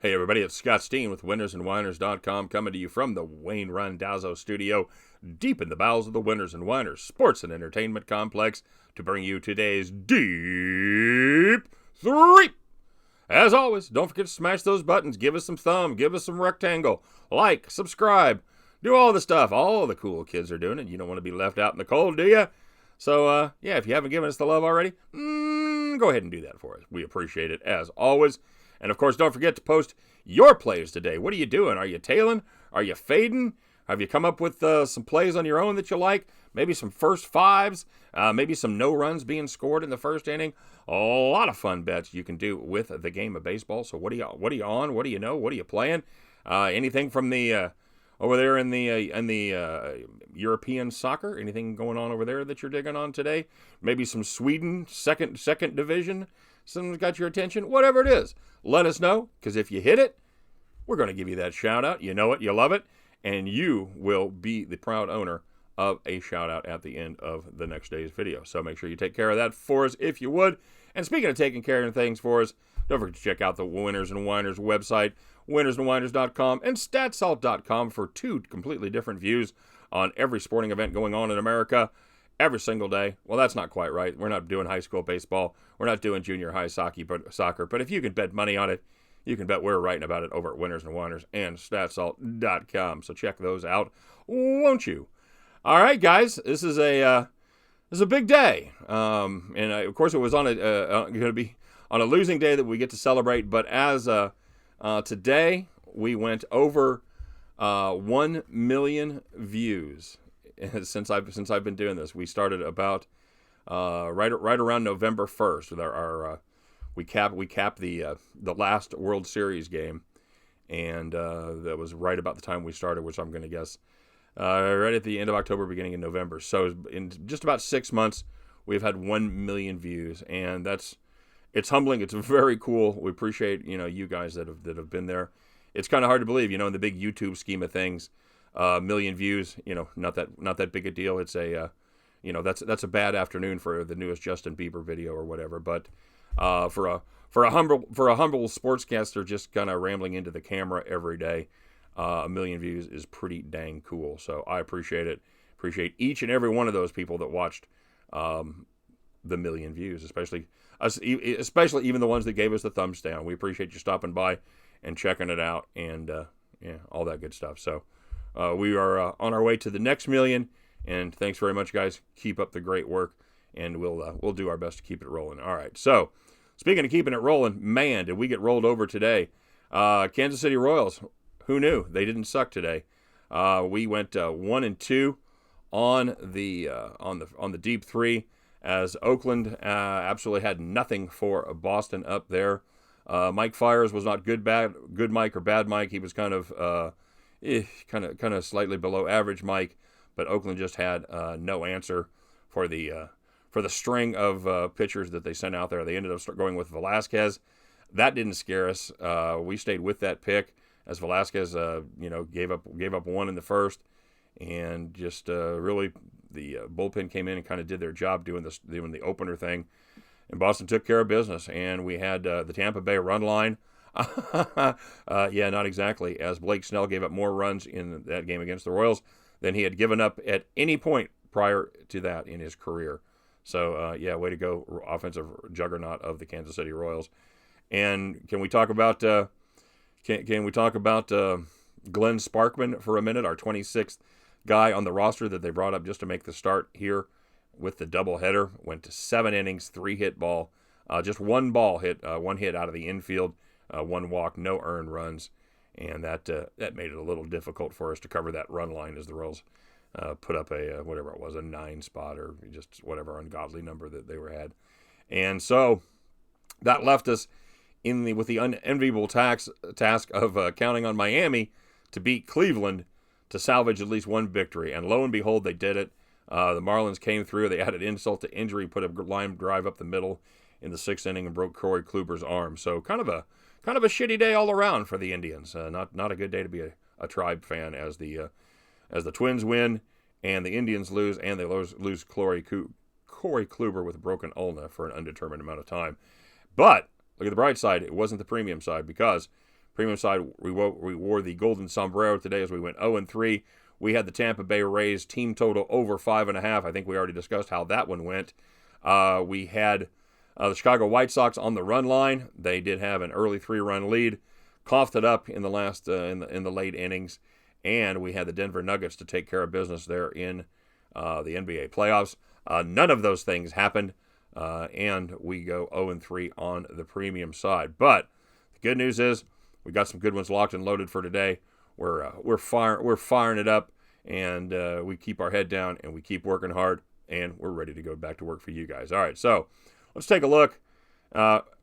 Hey everybody, it's Scott Steen with winnersandwhiners.com coming to you from the Wayne Randazzo studio deep in the bowels of the Winners and Whiners Sports and Entertainment Complex to bring you today's Deep 3. As always, don't forget to smash those buttons, give us some thumb, give us some rectangle, like, subscribe, do all the stuff. All the cool kids are doing it. You don't want to be left out in the cold, do you? So, if you haven't given us the love already, go ahead and do that for us. We appreciate it as always. And, of course, don't forget to post your plays today. What are you doing? Are you tailing? Are you fading? Have you come up with some plays on your own that you like? Maybe some first fives? Maybe some no runs being scored in the first inning? A lot of fun bets you can do with the game of baseball. So what are you on? What do you know? What are you playing? Anything from the over there in the European soccer? Anything going on over there that you're digging on today? Maybe some Sweden second division? Something's got your attention? Whatever it is, let us know, because if you hit it, we're going to give you that shout out. You know it, you love it, and you will be the proud owner of a shout out at the end of the next day's video. So make sure you take care of that for us if you would. And speaking of taking care of things for us, don't forget to check out the Winners and Whiners website, winnersandwhiners.com and statsalt.com for two completely different views on every sporting event going on in America every single day. Well, that's not quite right. We're not doing high school baseball. We're not doing junior high soccer. But if you can bet money on it, you can bet we're writing about it over at Winners and Whiners and statsalt.com. So check those out, won't you? All right, guys, this is a big day, and of course it was on going to be on a losing day that we get to celebrate. But as today we went over 1 million views since I've been doing this. We started about right around November 1st with our we capped the last World Series game, and that was right about the time we started, which I'm going to guess right at the end of October, beginning of November. So in just about 6 months, we've had 1 million views, and it's humbling. It's very cool. We appreciate you guys that have been there. It's kind of hard to believe, in the big YouTube scheme of things. 1 million views, not that big a deal. It's a, that's a bad afternoon for the newest Justin Bieber video or whatever. But for a humble sportscaster just kind of rambling into the camera every day, 1 million views is pretty dang cool. So I appreciate it. Appreciate each and every one of those people that watched the 1 million views, especially even the ones that gave us the thumbs down. We appreciate you stopping by and checking it out, and all that good stuff. So. We are on our way to the next million, and thanks very much, guys. Keep up the great work, and we'll do our best to keep it rolling. All right. So, speaking of keeping it rolling, man, did we get rolled over today? Kansas City Royals. Who knew? They didn't suck today. We went 1-2 on the deep three, as Oakland absolutely had nothing for Boston up there. Mike Fiers was not good Mike or bad Mike. He was kind of slightly below average Mike, but Oakland just had no answer for the string of pitchers that they sent out there. They ended up going with Velasquez. That didn't scare us. We stayed with that pick as Velasquez, gave up one in the first, and just really the bullpen came in and kind of did their job doing the opener thing, and Boston took care of business. And we had the Tampa Bay run line. Yeah, not exactly, as Blake Snell gave up more runs in that game against the Royals than he had given up at any point prior to that in his career. So, way to go, offensive juggernaut of the Kansas City Royals. And can we talk about Glenn Sparkman for a minute, our 26th guy on the roster that they brought up just to make the start here with the doubleheader? Went to 7 innings, 3 hit ball, just one ball hit, 1 hit out of the infield. 1 walk, no earned runs, and that made it a little difficult for us to cover that run line as the Royals put up a 9 spot or just whatever ungodly number that they had. And so that left us with the unenviable task of counting on Miami to beat Cleveland to salvage at least one victory. And lo and behold, they did it. The Marlins came through. They added insult to injury, put a line drive up the middle in the 6th inning and broke Corey Kluber's arm. So kind of a shitty day all around for the Indians. Not a good day to be a Tribe fan, as the Twins win and the Indians lose, and they lose Corey Kluber with a broken ulna for an undetermined amount of time. But look at the bright side. It wasn't the premium side, because Premium side, we wore the golden sombrero today as we went 0-3. We had the Tampa Bay Rays team total over 5.5. I think we already discussed how that one went. We had the Chicago White Sox on the run line. They did have an early 3-run lead, coughed it up in the last in the late innings, and we had the Denver Nuggets to take care of business there in the NBA playoffs. None of those things happened, and we go 0-3 on the premium side. But the good news is we got some good ones locked and loaded for today. We're firing it up, and we keep our head down and we keep working hard, and we're ready to go back to work for you guys. All right, so let's take a look.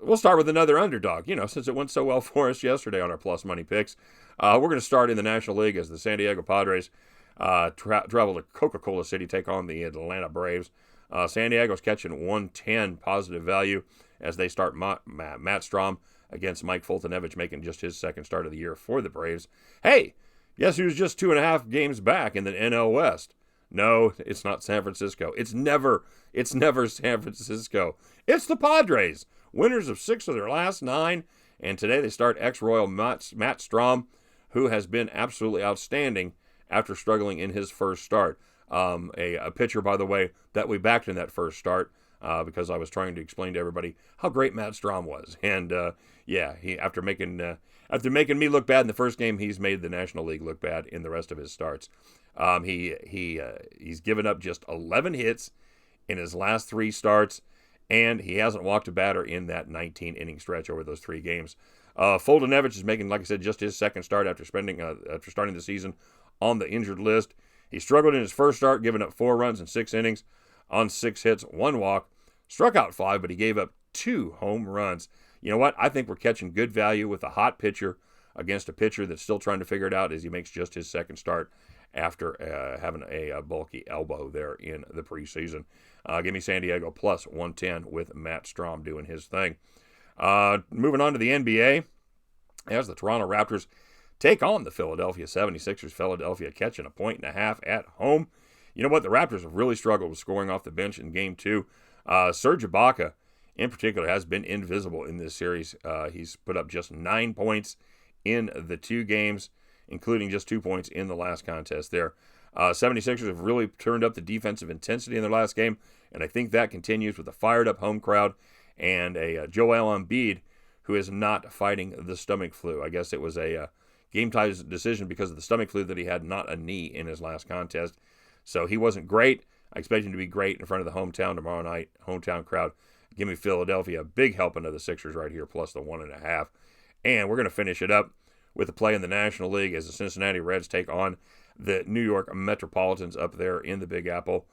We'll start with another underdog. Since it went so well for us yesterday on our plus money picks, we're going to start in the National League as the San Diego Padres travel to Coca-Cola City, take on the Atlanta Braves. San Diego's catching 110 positive value as they start Matt Strom against Mike Fultonevich, making just his second start of the year for the Braves. Hey, guess who's just 2.5 games back in the NL West? No, it's not San Francisco. It's never San Francisco. It's the Padres, winners of 6 of their last 9, and today they start ex-Royal Matt Strom, who has been absolutely outstanding after struggling in his first start. A pitcher, by the way, that we backed in that first start because I was trying to explain to everybody how great Matt Strom was. And he after making me look bad in the first game, he's made the National League look bad in the rest of his starts. He's given up just 11 hits in his last 3 starts, and he hasn't walked a batter in that 19-inning stretch over those 3 games. Fultonevich is making, like I said, just his second start after starting the season on the injured list. He struggled in his first start, giving up 4 runs in 6 innings on 6 hits, 1 walk, struck out 5, but he gave up 2 home runs. You know what? I think we're catching good value with a hot pitcher against a pitcher that's still trying to figure it out as he makes just his second start after having a bulky elbow there in the preseason. Give me San Diego plus 110 with Matt Strom doing his thing. Moving on to the NBA, as the Toronto Raptors take on the Philadelphia 76ers. Philadelphia catching 1.5 at home. You know what? The Raptors have really struggled with scoring off the bench in Game 2. Serge Ibaka, in particular, has been invisible in this series. He's put up just 9 points in the 2 games, including just 2 points in the last contest there. 76ers have really turned up the defensive intensity in their last game, and I think that continues with a fired-up home crowd and a Joel Embiid who is not fighting the stomach flu. I guess it was a game-time decision because of the stomach flu that he had, not a knee in his last contest. So he wasn't great. I expect him to be great in front of the hometown crowd. Give me Philadelphia, a big helping of the Sixers right here, plus the 1.5. And we're going to finish it up with a play in the National League as the Cincinnati Reds take on the New York Metropolitans up there in the Big Apple.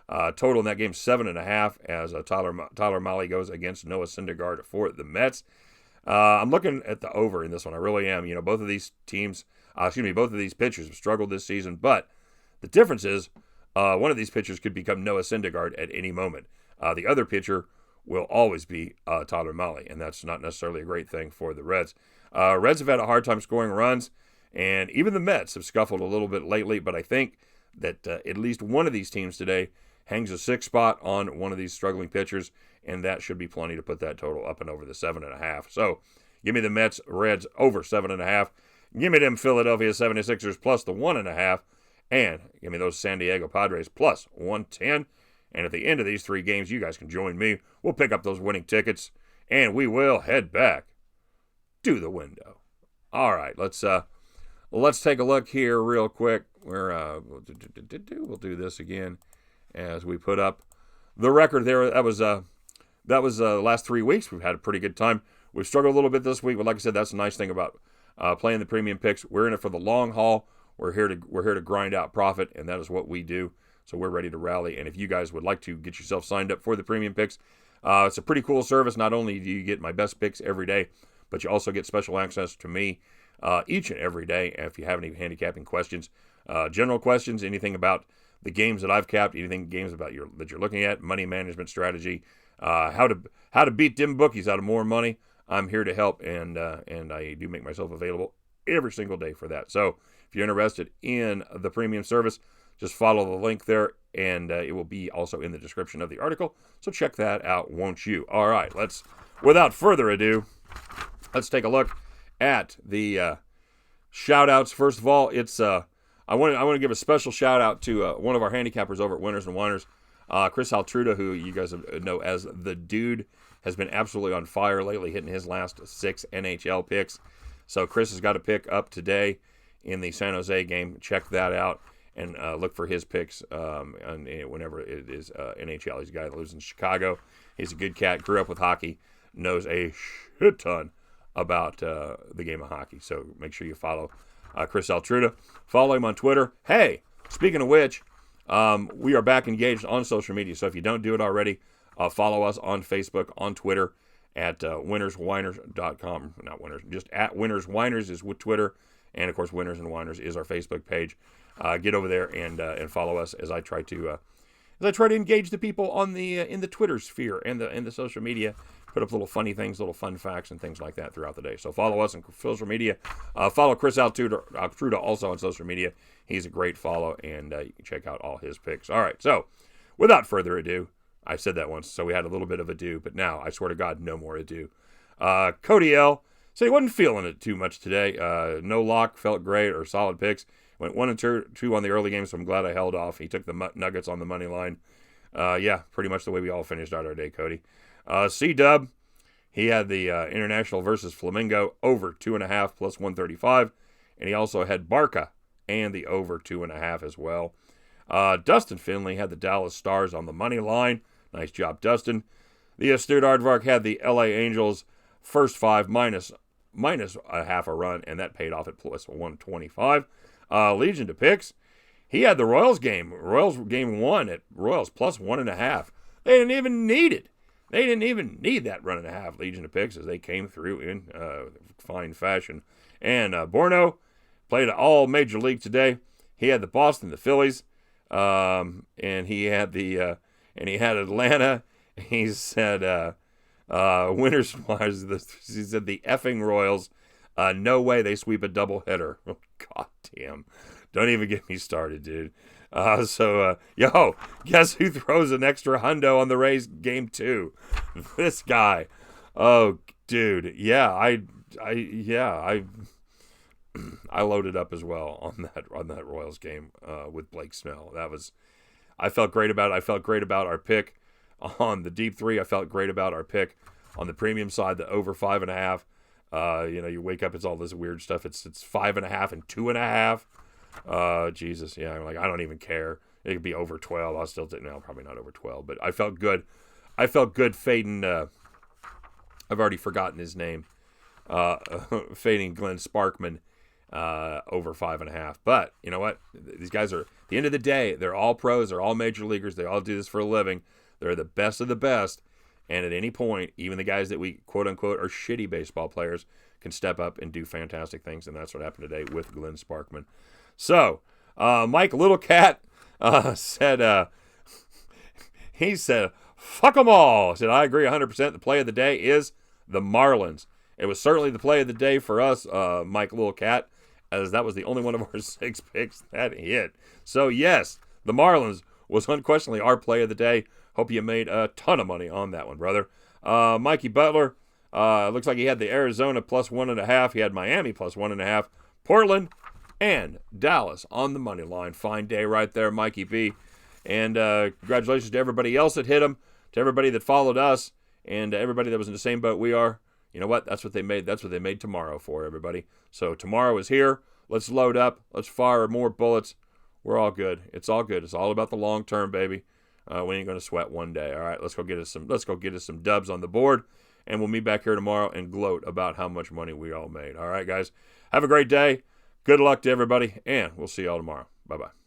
Total in that game, 7.5, as Tyler Mahle goes against Noah Syndergaard for the Mets. I'm looking at the over in this one. I really am. Both of these pitchers have struggled this season, but the difference is one of these pitchers could become Noah Syndergaard at any moment. The other pitcher will always be Tyler Mahle, and that's not necessarily a great thing for the Reds. Reds have had a hard time scoring runs, and even the Mets have scuffled a little bit lately, but I think that at least one of these teams today hangs a 6 spot on one of these struggling pitchers, and that should be plenty to put that total up and over the 7.5. So give me the Mets, Reds over 7.5. Give me them Philadelphia 76ers plus the 1.5, and give me those San Diego Padres plus 110. And at the end of these 3 games, you guys can join me. We'll pick up those winning tickets, and we will head back to the window. All right, let's take a look here real quick. We'll do this again as we put up the record there. That was the last 3 weeks. We've had a pretty good time. We've struggled a little bit this week, but like I said, that's the nice thing about playing the premium picks. We're in it for the long haul. We're here to grind out profit, and that is what we do. So we're ready to rally. And if you guys would like to get yourself signed up for the premium picks, it's a pretty cool service. Not only do you get my best picks every day, but you also get special access to me each and every day. And if you have any handicapping questions, general questions, anything about the games that I've capped, anything games about that you're looking at, money management strategy, how to beat them bookies out of more money, I'm here to help, and I do make myself available every single day for that. So if you're interested in the premium service, just follow the link there, and it will be also in the description of the article. So check that out, won't you? All right, without further ado, let's take a look at the shout outs. First of all, it's I want to give a special shout out to one of our handicappers over at Winners and Winers, Chris Altruda, who you guys know as the Dude, has been absolutely on fire lately, hitting his last 6 NHL picks. So Chris has got a pick up today in the San Jose game. Check that out and look for his picks whenever it is NHL. He's a guy that lives in Chicago. He's a good cat, grew up with hockey, knows a shit ton about the game of hockey. So make sure you follow Chris Altruda. Follow him on Twitter. Hey, speaking of which, we are back engaged on social media. So if you don't do it already, follow us on Facebook, on Twitter, at winnerswiners.com. Not Winners, just at Winners Winers is with Twitter. And, of course, Winners and Winers is our Facebook page. Get over there and follow us as I try to engage the people on the in the Twitter sphere and the social media. Put up little funny things, little fun facts, and things like that throughout the day. So follow us on social media. Follow Chris Altruda also on social media. He's a great follow, and you can check out all his picks. All right, so without further ado, I said that once, so we had a little bit of ado, but now, I swear to God, no more ado. Cody L. said he wasn't feeling it too much today. No lock, felt great, or solid picks. Went 1 and 2 on the early game, so I'm glad I held off. He took the Nuggets on the money line. Yeah, pretty much the way we all finished out our day, Cody. C-Dub, he had the International versus Flamingo over 2.5 plus 135, and he also had Barca and the over 2.5 as well. Dustin Finley had the Dallas Stars on the money line. Nice job, Dustin. The astute Aardvark had the LA Angels first 5 minus a half a run, and that paid off at plus 125. Legion to picks. He had the Royals game. Royals game 1 at Royals plus 1.5. They didn't even need it. They didn't even need that run and a half, Legion of picks, as they came through in fine fashion. And Borno played all Major League today. He had the Boston, the Phillies, and he had Atlanta. He said winners wise. He said the effing Royals. No way they sweep a doubleheader. Oh, God damn! Don't even get me started, dude. Yo, guess who throws an extra hundo on the Rays game 2? This guy. Oh, dude. Yeah, I loaded up as well on that Royals game with Blake Snell. I felt great about it. I felt great about our pick on the deep 3. I felt great about our pick on the premium side, the over 5.5. You wake up, it's all this weird stuff. It's 5.5 and 2.5. Jesus, yeah, I'm like, I don't even care. It could be over 12. I'll still take, no, probably not over 12, but I felt good. I felt good fading, I've already forgotten his name, fading Glenn Sparkman, over 5.5. But, you know what? These guys are, at the end of the day, they're all pros, they're all major leaguers, they all do this for a living. They're the best of the best, and at any point, even the guys that we quote-unquote are shitty baseball players can step up and do fantastic things, and that's what happened today with Glenn Sparkman. So, Mike Littlecat said, he said, fuck them all. Said, I agree 100%. The play of the day is the Marlins. It was certainly the play of the day for us, Mike Littlecat, as that was the only one of our 6 picks that hit. So, yes, the Marlins was unquestionably our play of the day. Hope you made a ton of money on that one, brother. Mikey Butler, looks like he had the Arizona plus 1.5. He had Miami plus 1.5. Portland and Dallas on the money line. Fine day right there, Mikey B. And congratulations to everybody else that hit him, to everybody that followed us, and to everybody that was in the same boat we are. You know what? That's what they made. That's what they made tomorrow for, everybody. So tomorrow is here. Let's load up. Let's fire more bullets. We're all good. It's all good. It's all about the long term, baby. We ain't gonna sweat one day. All right, let's go get us some dubs on the board, and we'll meet back here tomorrow and gloat about how much money we all made. All right, guys. Have a great day. Good luck to everybody, and we'll see y'all tomorrow. Bye-bye.